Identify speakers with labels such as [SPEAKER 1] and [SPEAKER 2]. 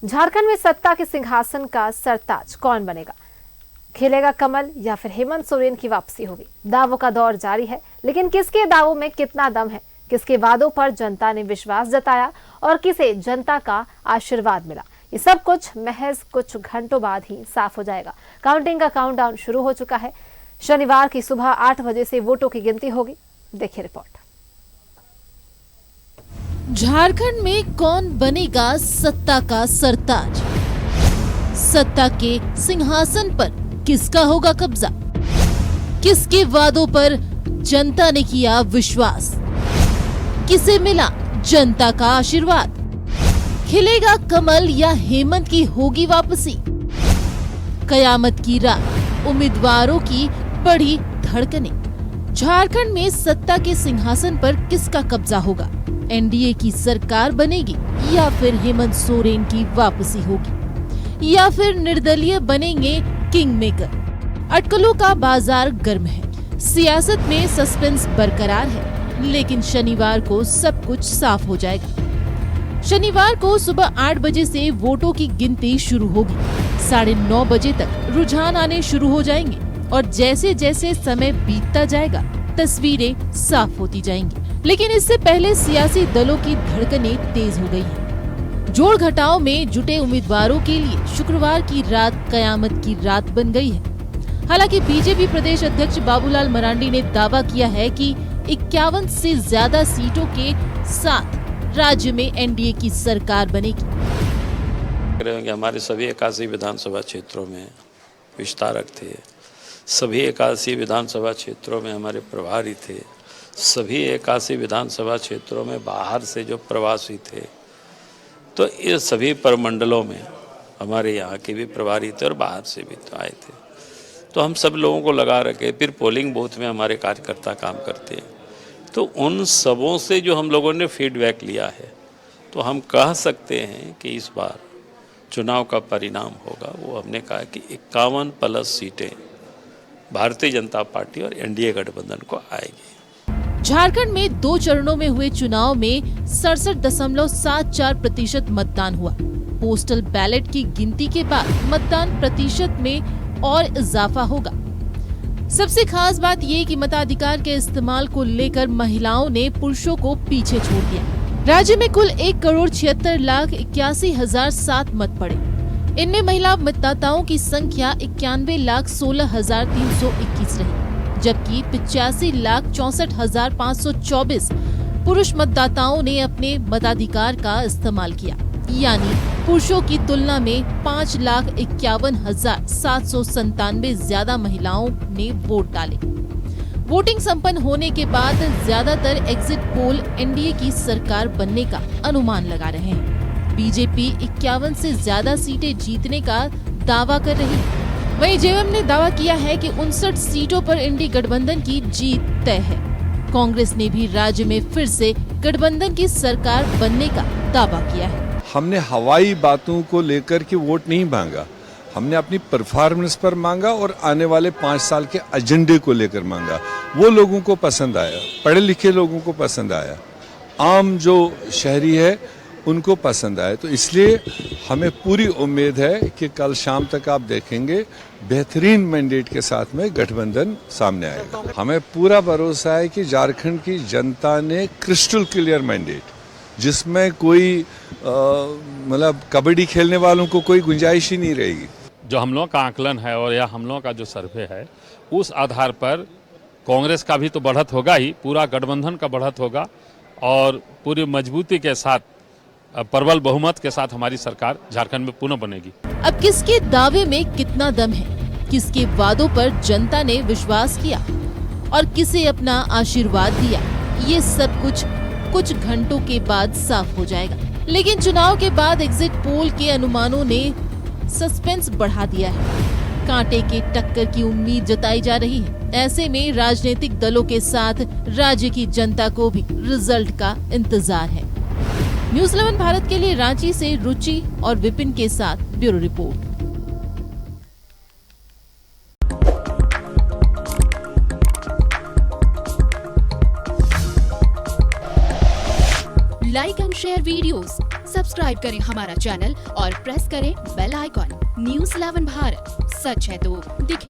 [SPEAKER 1] झारखंड में सत्ता के सिंहासन का सरताज कौन बनेगा? खेलेगा कमल या फिर हेमंत सोरेन की वापसी होगी? दावों का दौर जारी है, लेकिन किसके दावों में कितना दम है? किसके वादों पर जनता ने विश्वास जताया और किसे जनता का आशीर्वाद मिला? ये सब कुछ महज कुछ घंटों बाद ही साफ हो जाएगा। काउंटिंग का काउंटडाउन शुरू हो चुका है। शनिवार की सुबह 8 बजे से वोटों की गिनती होगी। देखिए रिपोर्ट।
[SPEAKER 2] झारखंड में कौन बनेगा सत्ता का सरताज? सत्ता के सिंहासन पर किसका होगा कब्जा? किसके वादों पर जनता ने किया विश्वास? किसे मिला जनता का आशीर्वाद? खिलेगा कमल या हेमंत की होगी वापसी? कयामत की रात उम्मीदवारों की बढ़ी धड़कनें। झारखंड में सत्ता के सिंहासन पर किसका कब्जा होगा? एनडीए की सरकार बनेगी या फिर हेमंत सोरेन की वापसी होगी या फिर निर्दलीय बनेंगे किंग मेकर? अटकलों का बाजार गर्म है। सियासत में सस्पेंस बरकरार है, लेकिन शनिवार को सब कुछ साफ हो जाएगा। शनिवार को सुबह 8 बजे से वोटों की गिनती शुरू होगी। 9:30 बजे तक रुझान आने शुरू हो जाएंगे और जैसे जैसे समय बीतता जाएगा तस्वीरें साफ होती जाएंगी। लेकिन इससे पहले सियासी दलों की धड़कनें तेज हो गई हैं। जोड़ घटाव में जुटे उम्मीदवारों के लिए शुक्रवार की रात कयामत की रात बन गई है। हालांकि बीजेपी प्रदेश अध्यक्ष बाबूलाल मरांडी ने दावा किया है कि 51 से ज्यादा सीटों के साथ राज्य में एनडीए की सरकार बनेगी।
[SPEAKER 3] हमारे सभी 81 विधानसभा क्षेत्रों में विस्तारक थे, सभी 81 विधानसभा क्षेत्रों में हमारे प्रभारी थे, सभी 81 विधानसभा क्षेत्रों में बाहर से जो प्रवासी थे, तो ये सभी प्रमंडलों में हमारे यहाँ के भी प्रभारी थे और बाहर से भी तो आए थे। तो हम सब लोगों को लगा रखे, फिर पोलिंग बूथ में हमारे कार्यकर्ता काम करते हैं, तो उन सबों से जो हम लोगों ने फीडबैक लिया है, तो हम कह सकते हैं कि इस बार चुनाव का परिणाम होगा वो हमने कहा कि 51 प्लस सीटें भारतीय जनता पार्टी और एनडीए गठबंधन को आएगी।
[SPEAKER 2] झारखंड में 2 चरणों में हुए चुनाव में 67.74% मतदान हुआ। पोस्टल बैलेट की गिनती के बाद मतदान प्रतिशत में और इजाफा होगा। सबसे खास बात ये कि मताधिकार के इस्तेमाल को लेकर महिलाओं ने पुरुषों को पीछे छोड़ दिया। राज्य में कुल 1,76,81,007 मत पड़े। इनमें महिला मतदाताओं की संख्या 91,16,321 रही, जबकि 85,64,524 पुरुष मतदाताओं ने अपने मताधिकार का इस्तेमाल किया। यानी पुरुषों की तुलना में 5,51,797 ज्यादा महिलाओं ने वोट डाले। वोटिंग संपन्न होने के बाद ज्यादातर एग्जिट पोल एनडीए की सरकार बनने का अनुमान लगा रहे हैं। बीजेपी 51 से ज्यादा सीटें जीतने का दावा कर रही है। वहीं जेएमएम ने दावा किया है कि 59 सीटों पर एनडीए गठबंधन की जीत तय है। कांग्रेस ने भी राज्य में फिर से गठबंधन की सरकार बनने का दावा किया है।
[SPEAKER 4] हमने हवाई बातों को लेकर के वोट नहीं मांगा, हमने अपनी परफॉर्मेंस पर मांगा और आने वाले 5 साल के एजेंडे को लेकर मांगा। वो लोगों को पसंद आया, पढ़े लिखे लोगों को पसंद आया, आम जो शहरी है उनको पसंद आया। तो इसलिए हमें पूरी उम्मीद है कि कल शाम तक आप देखेंगे बेहतरीन मैंडेट के साथ में गठबंधन सामने आएगा। हमें पूरा भरोसा है कि झारखंड की जनता ने क्रिस्टल क्लियर मैंडेट, जिसमें कोई मतलब कबड्डी खेलने वालों को कोई गुंजाइश ही नहीं रहेगी।
[SPEAKER 5] जो हम लोगों का आकलन है और या हम लोगों का जो सर्वे है, उस आधार पर कांग्रेस का भी तो बढ़त होगा ही, पूरा गठबंधन का बढ़त होगा और पूरी मजबूती के साथ प्रबल बहुमत के साथ हमारी सरकार झारखंड में पुनः बनेगी।
[SPEAKER 2] अब किसके दावे में कितना दम है, किसके वादों पर जनता ने विश्वास किया और किसे अपना आशीर्वाद दिया, ये सब कुछ घंटों के बाद साफ हो जाएगा। लेकिन चुनाव के बाद एग्जिट पोल के अनुमानों ने सस्पेंस बढ़ा दिया है। कांटे के टक्कर की उम्मीद जताई जा रही है। ऐसे में राजनीतिक दलों के साथ राज्य की जनता को भी रिजल्ट का इंतजार है। न्यूज़ 11 भारत के लिए रांची से रुचि और विपिन के साथ bureau report.
[SPEAKER 6] Like and share videos, subscribe करें हमारा चैनल और प्रेस करें बेल आइकॉन। न्यूज़ 11 भारत, सच है तो दिखे।